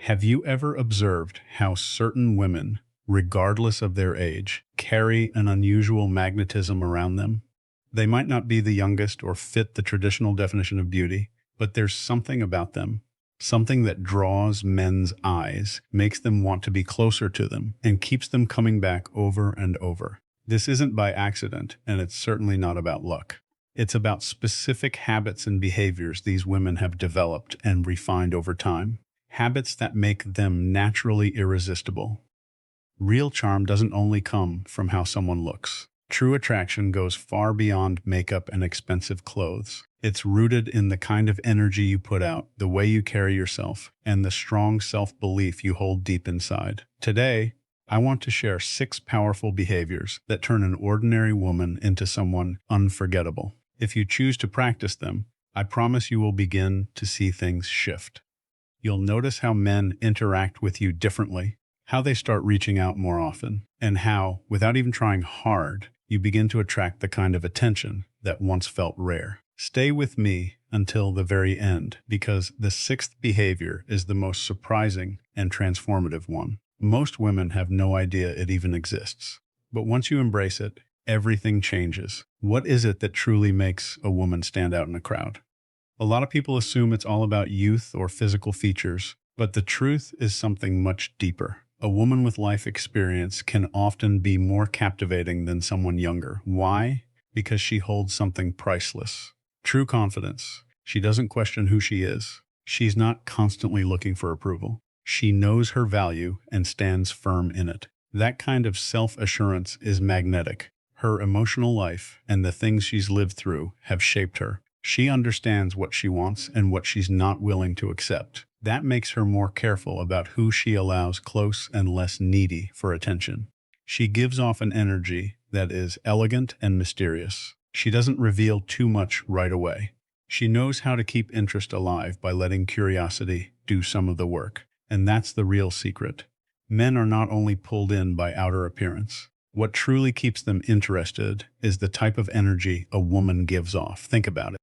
Have you ever observed how certain women, regardless of their age, carry an unusual magnetism around them? They might not be the youngest or fit the traditional definition of beauty, but there's something about them, something that draws men's eyes, makes them want to be closer to them, and keeps them coming back over and over. This isn't by accident, and it's certainly not about luck. It's about specific habits and behaviors these women have developed and refined over time. Habits that make them naturally irresistible. Real charm doesn't only come from how someone looks. True attraction goes far beyond makeup and expensive clothes. It's rooted in the kind of energy you put out, the way you carry yourself, and the strong self-belief you hold deep inside. Today, I want to share 6 powerful behaviors that turn an ordinary woman into someone unforgettable. If you choose to practice them, I promise you will begin to see things shift. You'll notice how men interact with you differently, how they start reaching out more often, and how, without even trying hard, you begin to attract the kind of attention that once felt rare. Stay with me until the very end, because the 6th behavior is the most surprising and transformative one. Most women have no idea it even exists. But once you embrace it, everything changes. What is it that truly makes a woman stand out in a crowd? A lot of people assume it's all about youth or physical features, but the truth is something much deeper. A woman with life experience can often be more captivating than someone younger. Why? Because she holds something priceless. True confidence. She doesn't question who she is. She's not constantly looking for approval. She knows her value and stands firm in it. That kind of self-assurance is magnetic. Her emotional life and the things she's lived through have shaped her. She understands what she wants and what she's not willing to accept. That makes her more careful about who she allows close and less needy for attention. She gives off an energy that is elegant and mysterious. She doesn't reveal too much right away. She knows how to keep interest alive by letting curiosity do some of the work. And that's the real secret. Men are not only pulled in by outer appearance. What truly keeps them interested is the type of energy a woman gives off. Think about it.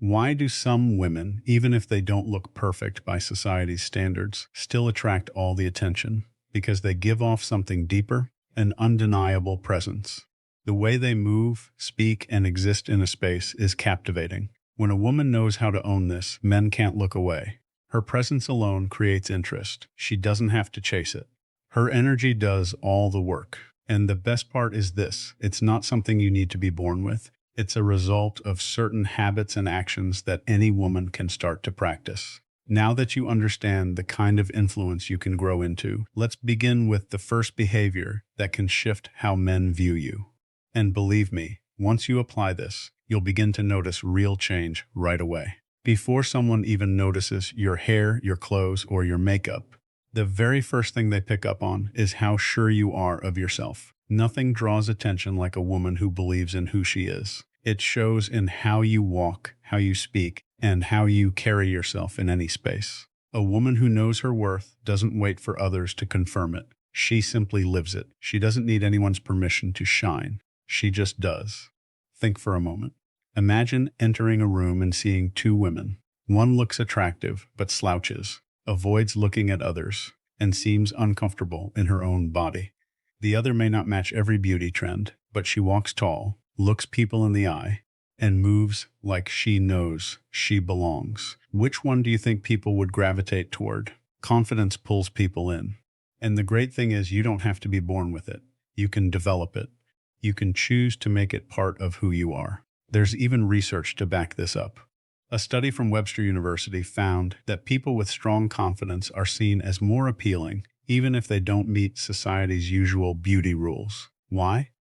Why do some women, even if they don't look perfect by society's standards, still attract all the attention? Because they give off something deeper, an undeniable presence. The way they move, speak, and exist in a space is captivating. When a woman knows how to own this, men can't look away. Her presence alone creates interest. She doesn't have to chase it. Her energy does all the work. And the best part is this: it's not something you need to be born with. It's a result of certain habits and actions that any woman can start to practice. Now that you understand the kind of influence you can grow into, let's begin with the first behavior that can shift how men view you. And believe me, once you apply this, you'll begin to notice real change right away. Before someone even notices your hair, your clothes, or your makeup, the very first thing they pick up on is how sure you are of yourself. Nothing draws attention like a woman who believes in who she is. It shows in how you walk, how you speak, and how you carry yourself in any space. A woman who knows her worth doesn't wait for others to confirm it. She simply lives it. She doesn't need anyone's permission to shine. She just does. Think for a moment. Imagine entering a room and seeing 2 women. One looks attractive but slouches, avoids looking at others, and seems uncomfortable in her own body. The other may not match every beauty trend, but she walks tall, looks people in the eye, and moves like she knows she belongs. Which one do you think people would gravitate toward? Confidence pulls people in. And the great thing is, you don't have to be born with it. You can develop it. You can choose to make it part of who you are. There's even research to back this up. A study from Webster University found that people with strong confidence are seen as more appealing, even if they don't meet society's usual beauty rules. Why?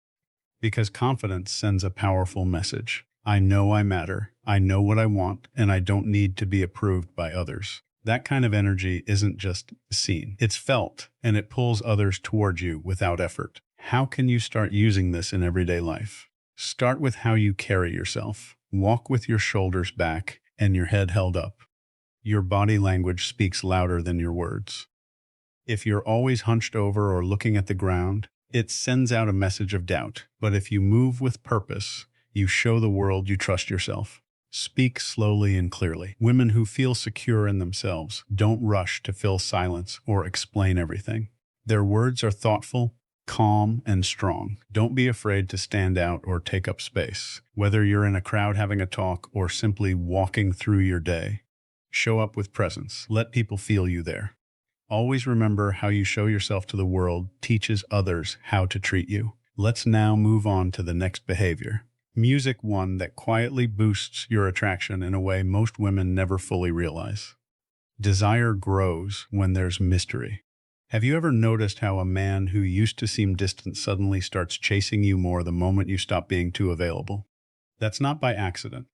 Because confidence sends a powerful message. I know I matter, I know what I want, and I don't need to be approved by others. That kind of energy isn't just seen, it's felt, and it pulls others toward you without effort. How can you start using this in everyday life? Start with how you carry yourself. Walk with your shoulders back and your head held up. Your body language speaks louder than your words. If you're always hunched over or looking at the ground, it sends out a message of doubt. But if you move with purpose, you show the world you trust yourself. Speak slowly and clearly. Women who feel secure in themselves don't rush to fill silence or explain everything. Their words are thoughtful, calm, and strong. Don't be afraid to stand out or take up space. Whether you're in a crowd having a talk or simply walking through your day, show up with presence. Let people feel you there. Always remember how you show yourself to the world teaches others how to treat you. Let's now move on to the next behavior. Music, one that quietly boosts your attraction in a way most women never fully realize. Desire grows when there's mystery. Have you ever noticed how a man who used to seem distant suddenly starts chasing you more the moment you stop being too available? That's not by accident.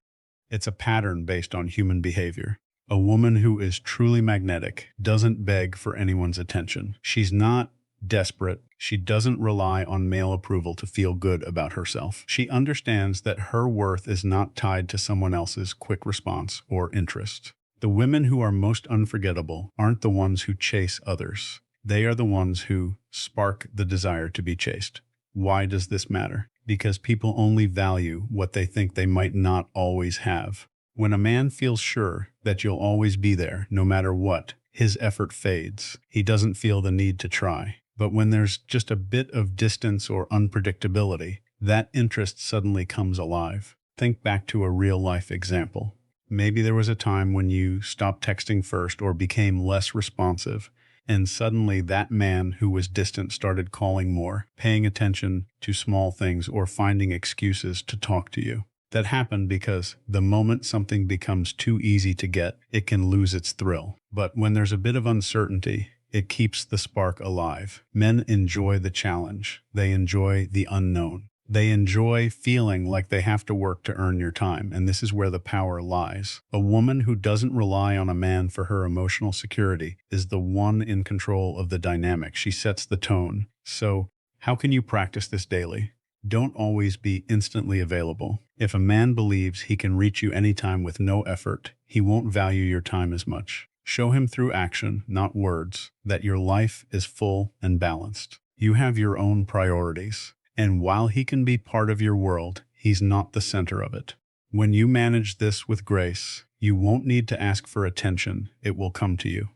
It's a pattern based on human behavior. A woman who is truly magnetic doesn't beg for anyone's attention. She's not desperate. She doesn't rely on male approval to feel good about herself. She understands that her worth is not tied to someone else's quick response or interest. The women who are most unforgettable aren't the ones who chase others. They are the ones who spark the desire to be chased. Why does this matter? Because people only value what they think they might not always have. When a man feels sure that you'll always be there, no matter what, his effort fades. He doesn't feel the need to try. But when there's just a bit of distance or unpredictability, that interest suddenly comes alive. Think back to a real-life example. Maybe there was a time when you stopped texting first or became less responsive, and suddenly that man who was distant started calling more, paying attention to small things, or finding excuses to talk to you. That happened because the moment something becomes too easy to get, it can lose its thrill. But when there's a bit of uncertainty, it keeps the spark alive. Men enjoy the challenge. They enjoy the unknown. They enjoy feeling like they have to work to earn your time, and this is where the power lies. A woman who doesn't rely on a man for her emotional security is the one in control of the dynamic. She sets the tone. So, how can you practice this daily? Don't always be instantly available. If a man believes he can reach you anytime with no effort, he won't value your time as much. Show him through action, not words, that your life is full and balanced. You have your own priorities. And while he can be part of your world, he's not the center of it. When you manage this with grace, you won't need to ask for attention. It will come to you.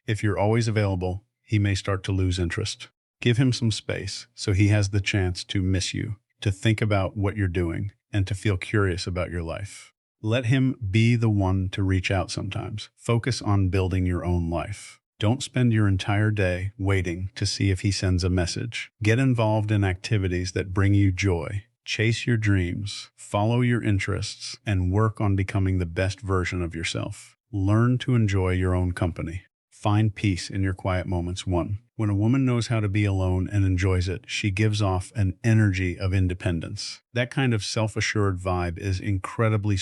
If you're always available, he may start to lose interest. Give him some space so he has the chance to miss you, to think about what you're doing, and to feel curious about your life. Let him be the one to reach out sometimes. Focus on building your own life. Don't spend your entire day waiting to see if he sends a message. Get involved in activities that bring you joy. Chase your dreams, follow your interests, and work on becoming the best version of yourself. Learn to enjoy your own company. Find peace in your quiet moments. 1. When a woman knows how to be alone and enjoys it, she gives off an energy of independence. That kind of self-assured vibe is incredibly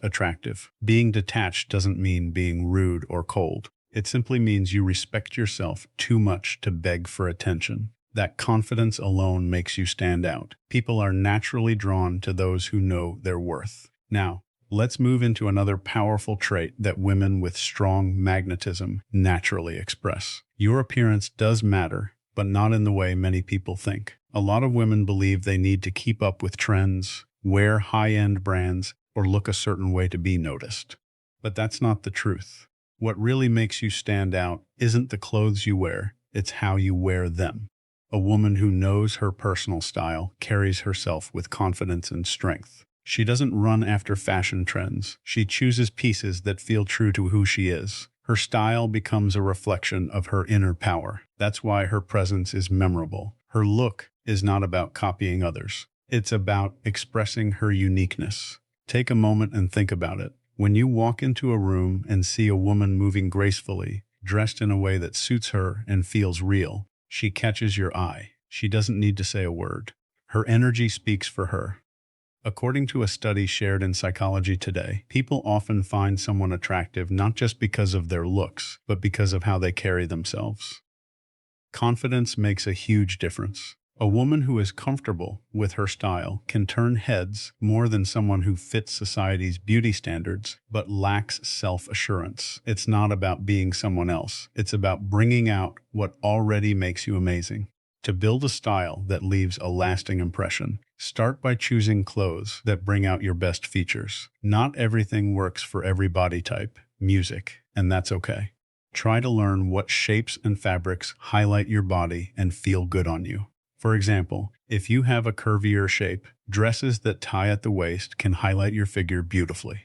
attractive. Being detached doesn't mean being rude or cold. It simply means you respect yourself too much to beg for attention. That confidence alone makes you stand out. People are naturally drawn to those who know their worth. Now, let's move into another powerful trait that women with strong magnetism naturally express. Your appearance does matter, but not in the way many people think. A lot of women believe they need to keep up with trends, wear high-end brands, or look a certain way to be noticed. But that's not the truth. What really makes you stand out isn't the clothes you wear, it's how you wear them. A woman who knows her personal style carries herself with confidence and strength. She doesn't run after fashion trends. She chooses pieces that feel true to who she is. Her style becomes a reflection of her inner power. That's why her presence is memorable. Her look is not about copying others. It's about expressing her uniqueness. Take a moment and think about it. When you walk into a room and see a woman moving gracefully, dressed in a way that suits her and feels real, she catches your eye. She doesn't need to say a word. Her energy speaks for her. According to a study shared in Psychology Today, people often find someone attractive not just because of their looks, but because of how they carry themselves. Confidence makes a huge difference. A woman who is comfortable with her style can turn heads more than someone who fits society's beauty standards but lacks self-assurance. It's not about being someone else. It's about bringing out what already makes you amazing. To build a style that leaves a lasting impression, start by choosing clothes that bring out your best features. Not everything works for every body type, music, and that's okay. Try to learn what shapes and fabrics highlight your body and feel good on you. For example, if you have a curvier shape, dresses that tie at the waist can highlight your figure beautifully.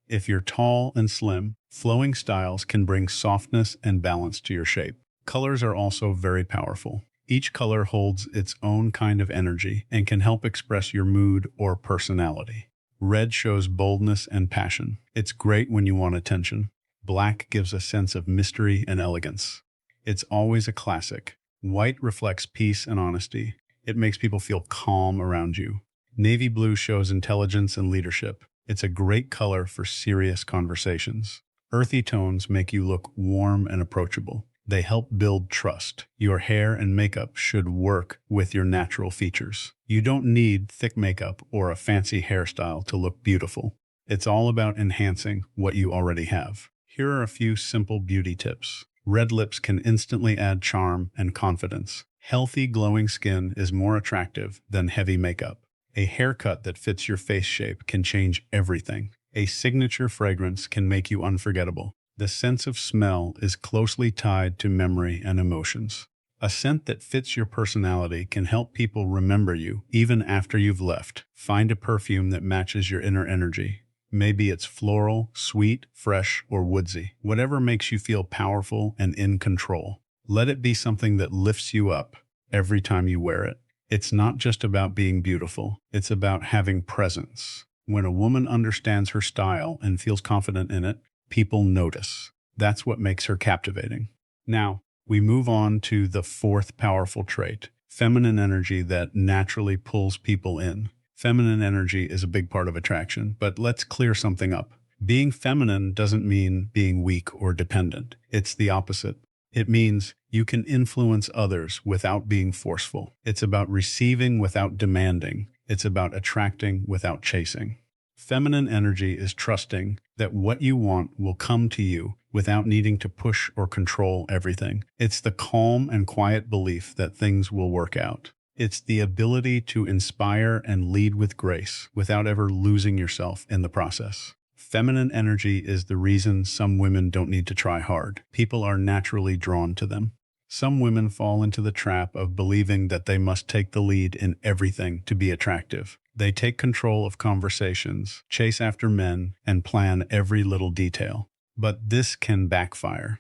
If you're tall and slim, flowing styles can bring softness and balance to your shape. Colors are also very powerful. Each color holds its own kind of energy and can help express your mood or personality. Red shows boldness and passion. It's great when you want attention. Black gives a sense of mystery and elegance. It's always a classic. White reflects peace and honesty. It makes people feel calm around you. Navy blue shows intelligence and leadership. It's a great color for serious conversations. Earthy tones make you look warm and approachable. They help build trust. Your hair and makeup should work with your natural features. You don't need thick makeup or a fancy hairstyle to look beautiful. It's all about enhancing what you already have. Here are a few simple beauty tips. Red lips can instantly add charm and confidence. Healthy, glowing skin is more attractive than heavy makeup. A haircut that fits your face shape can change everything. A signature fragrance can make you unforgettable. The sense of smell is closely tied to memory and emotions. A scent that fits your personality can help people remember you even after you've left. Find a perfume that matches your inner energy. Maybe it's floral, sweet, fresh, or woodsy. Whatever makes you feel powerful and in control. Let it be something that lifts you up every time you wear it. It's not just about being beautiful. It's about having presence. When a woman understands her style and feels confident in it, people notice. That's what makes her captivating. Now, we move on to the fourth powerful trait, feminine energy that naturally pulls people in. Feminine energy is a big part of attraction, but let's clear something up. Being feminine doesn't mean being weak or dependent. It's the opposite. It means you can influence others without being forceful. It's about receiving without demanding. It's about attracting without chasing. Feminine energy is trusting that what you want will come to you without needing to push or control everything. It's the calm and quiet belief that things will work out. It's the ability to inspire and lead with grace without ever losing yourself in the process. Feminine energy is the reason some women don't need to try hard. People are naturally drawn to them. Some women fall into the trap of believing that they must take the lead in everything to be attractive. They take control of conversations, chase after men, and plan every little detail. But this can backfire.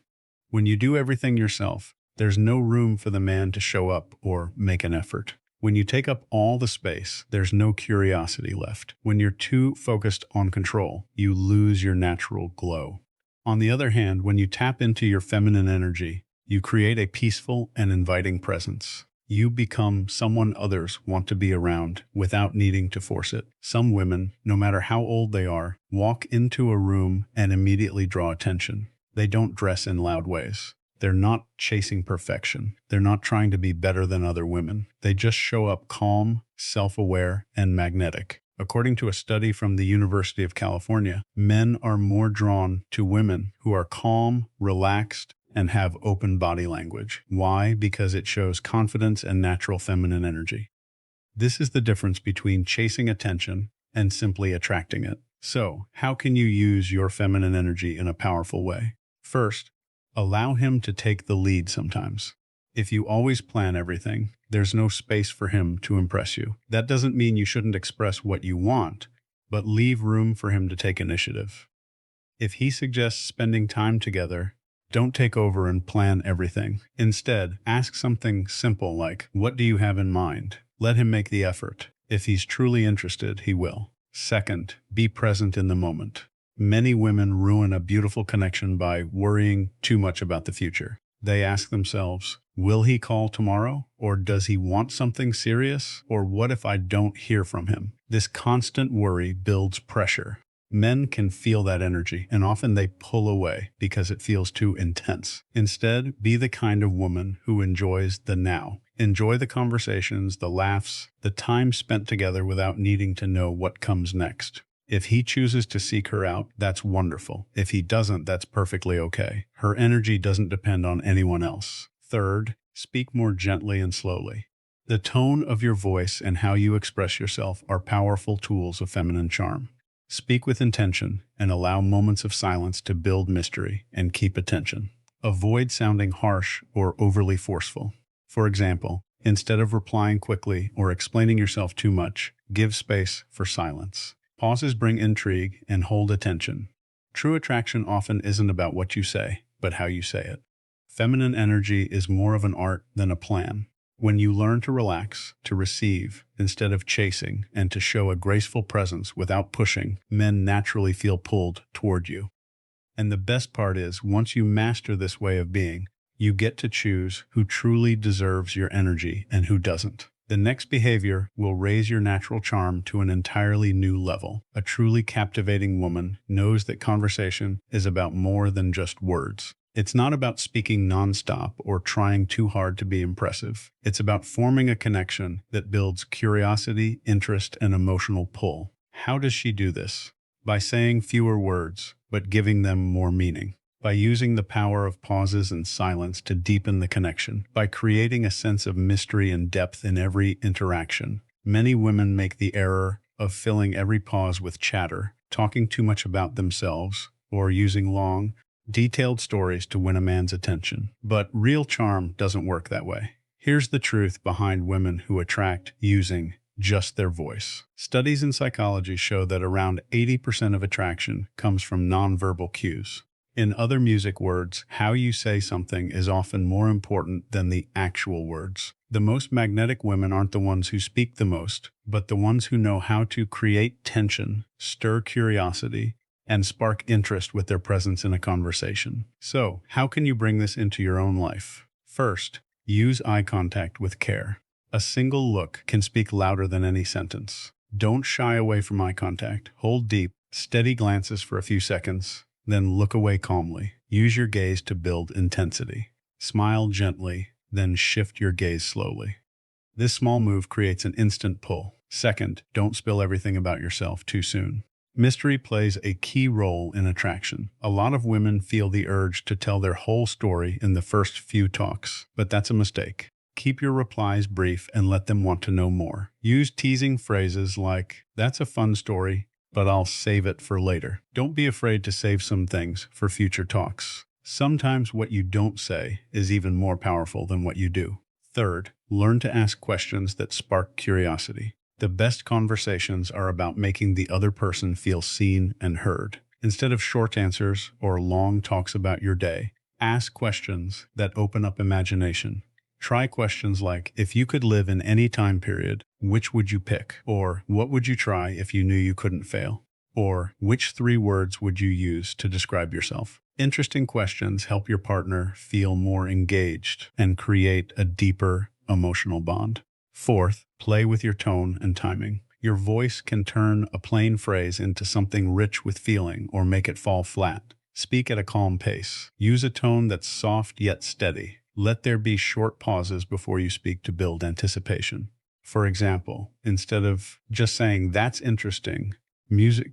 When you do everything yourself, there's no room for the man to show up or make an effort. When you take up all the space, there's no curiosity left. When you're too focused on control, you lose your natural glow. On the other hand, when you tap into your feminine energy, you create a peaceful and inviting presence. You become someone others want to be around without needing to force it. Some women, no matter how old they are, walk into a room and immediately draw attention. They don't dress in loud ways. They're not chasing perfection. They're not trying to be better than other women. They just show up calm, self-aware, and magnetic. According to a study from the University of California, men are more drawn to women who are calm, relaxed, and have open body language. Why? Because it shows confidence and natural feminine energy. This is the difference between chasing attention and simply attracting it. So, how can you use your feminine energy in a powerful way? First, allow him to take the lead sometimes. If you always plan everything, there's no space for him to impress you. That doesn't mean you shouldn't express what you want, but leave room for him to take initiative. If he suggests spending time together, don't take over and plan everything. Instead, ask something simple like, "What do you have in mind?" Let him make the effort. If he's truly interested, he will. Second, be present in the moment. Many women ruin a beautiful connection by worrying too much about the future. They ask themselves, will he call tomorrow? Or does he want something serious? Or what if I don't hear from him? This constant worry builds pressure. Men can feel that energy, and often they pull away because it feels too intense. Instead, be the kind of woman who enjoys the now. Enjoy the conversations, the laughs, the time spent together without needing to know what comes next. If he chooses to seek her out, that's wonderful. If he doesn't, that's perfectly okay. Her energy doesn't depend on anyone else. Third, speak more gently and slowly. The tone of your voice and how you express yourself are powerful tools of feminine charm. Speak with intention and allow moments of silence to build mystery and keep attention. Avoid sounding harsh or overly forceful. For example, instead of replying quickly or explaining yourself too much, give space for silence. Pauses bring intrigue and hold attention. True attraction often isn't about what you say, but how you say it. Feminine energy is more of an art than a plan. When you learn to relax, to receive, instead of chasing, and to show a graceful presence without pushing, men naturally feel pulled toward you. And the best part is, once you master this way of being, you get to choose who truly deserves your energy and who doesn't. The next behavior will raise your natural charm to an entirely new level. A truly captivating woman knows that conversation is about more than just words. It's not about speaking nonstop or trying too hard to be impressive. It's about forming a connection that builds curiosity, interest, and emotional pull. How does she do this? By saying fewer words, but giving them more meaning. By using the power of pauses and silence to deepen the connection. By creating a sense of mystery and depth in every interaction. Many women make the error of filling every pause with chatter, talking too much about themselves, or using long, detailed stories to win a man's attention. But real charm doesn't work that way. Here's the truth behind women who attract using just their voice. Studies in psychology show that around 80% of attraction comes from nonverbal cues. In other music words, how you say something is often more important than the actual words. The most magnetic women aren't the ones who speak the most, but the ones who know how to create tension, stir curiosity, and spark interest with their presence in a conversation. So, how can you bring this into your own life? First, use eye contact with care. A single look can speak louder than any sentence. Don't shy away from eye contact. Hold deep, steady glances for a few seconds, then look away calmly. Use your gaze to build intensity. Smile gently, then shift your gaze slowly. This small move creates an instant pull. Second, don't spill everything about yourself too soon. Mystery plays a key role in attraction. A lot of women feel the urge to tell their whole story in the first few talks, but that's a mistake. Keep your replies brief and let them want to know more. Use teasing phrases like, "That's a fun story, but I'll save it for later." Don't be afraid to save some things for future talks. Sometimes what you don't say is even more powerful than what you do. Third, learn to ask questions that spark curiosity. The best conversations are about making the other person feel seen and heard. Instead of short answers or long talks about your day, ask questions that open up imagination. Try questions like, if you could live in any time period, which would you pick? Or, what would you try if you knew you couldn't fail? Or, which 3 words would you use to describe yourself? Interesting questions help your partner feel more engaged and create a deeper emotional bond. Fourth, play with your tone and timing. Your voice can turn a plain phrase into something rich with feeling or make it fall flat. Speak at a calm pace. Use a tone that's soft yet steady. Let there be short pauses before you speak to build anticipation. For example, instead of just saying, "That's interesting,"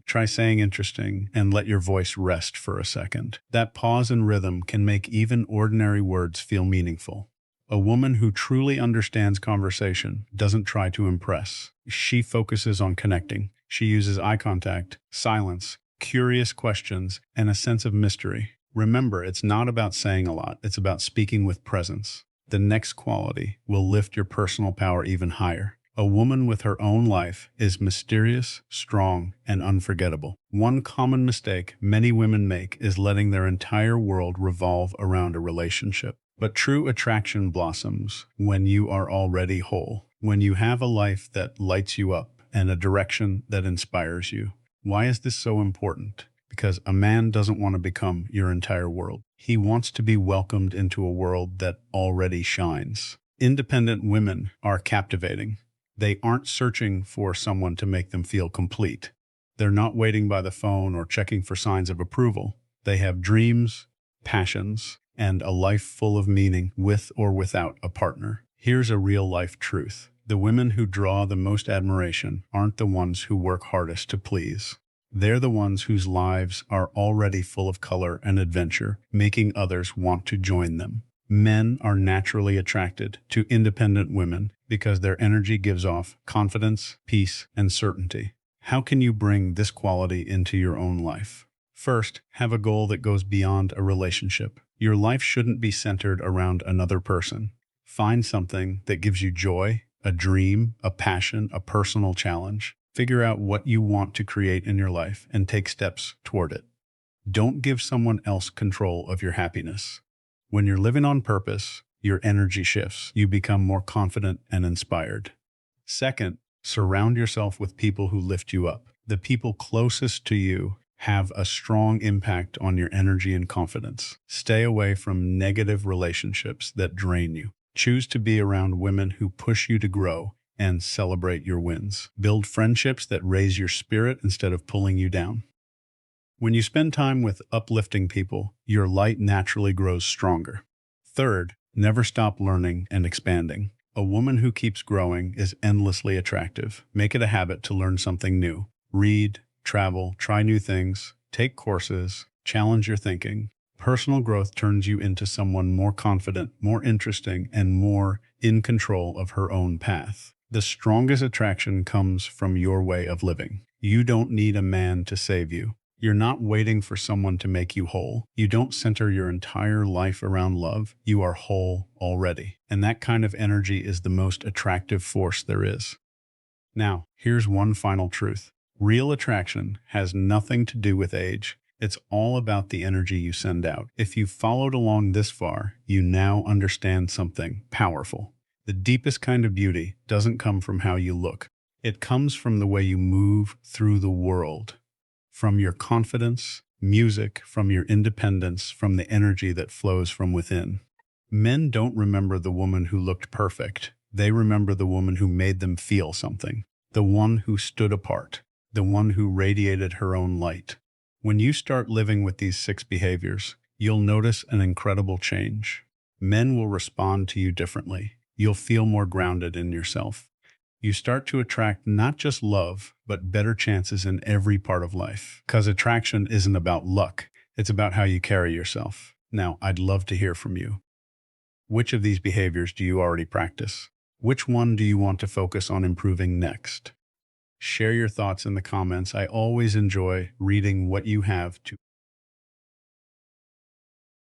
try saying "interesting" and let your voice rest for a second. That pause and rhythm can make even ordinary words feel meaningful. A woman who truly understands conversation doesn't try to impress. She focuses on connecting. She uses eye contact, silence, curious questions, and a sense of mystery. Remember, it's not about saying a lot, it's about speaking with presence. The next quality will lift your personal power even higher. A woman with her own life is mysterious, strong, and unforgettable. One common mistake many women make is letting their entire world revolve around a relationship. But true attraction blossoms when you are already whole, when you have a life that lights you up and a direction that inspires you. Why is this so important? Because a man doesn't want to become your entire world. He wants to be welcomed into a world that already shines. Independent women are captivating. They aren't searching for someone to make them feel complete. They're not waiting by the phone or checking for signs of approval. They have dreams, passions, and a life full of meaning with or without a partner. Here's a real-life truth. The women who draw the most admiration aren't the ones who work hardest to please. They're the ones whose lives are already full of color and adventure, making others want to join them. Men are naturally attracted to independent women because their energy gives off confidence, peace, and certainty. How can you bring this quality into your own life? First, have a goal that goes beyond a relationship. Your life shouldn't be centered around another person. Find something that gives you joy, a dream, a passion, a personal challenge. Figure out what you want to create in your life and take steps toward it. Don't give someone else control of your happiness. When you're living on purpose, your energy shifts. You become more confident and inspired. Second, surround yourself with people who lift you up. The people closest to you have a strong impact on your energy and confidence. Stay away from negative relationships that drain you. Choose to be around women who push you to grow and celebrate your wins. Build friendships that raise your spirit instead of pulling you down. When you spend time with uplifting people, your light naturally grows stronger. Third, never stop learning and expanding. A woman who keeps growing is endlessly attractive. Make it a habit to learn something new. Read, travel, try new things, take courses, challenge your thinking. Personal growth turns you into someone more confident, more interesting, and more in control of her own path. The strongest attraction comes from your way of living. You don't need a man to save you. You're not waiting for someone to make you whole. You don't center your entire life around love. You are whole already. And that kind of energy is the most attractive force there is. Now, here's one final truth. Real attraction has nothing to do with age. It's all about the energy you send out. If you've followed along this far, you now understand something powerful. The deepest kind of beauty doesn't come from how you look. It comes from the way you move through the world. From your confidence, music, from your independence, from the energy that flows from within. Men don't remember the woman who looked perfect. They remember the woman who made them feel something. The one who stood apart. The one who radiated her own light. When you start living with these 6 behaviors, you'll notice an incredible change. Men will respond to you differently. You'll feel more grounded in yourself. You start to attract not just love, but better chances in every part of life. Because attraction isn't about luck. It's about how you carry yourself. Now, I'd love to hear from you. Which of these behaviors do you already practice? Which one do you want to focus on improving next? Share your thoughts in the comments. I always enjoy reading what you have to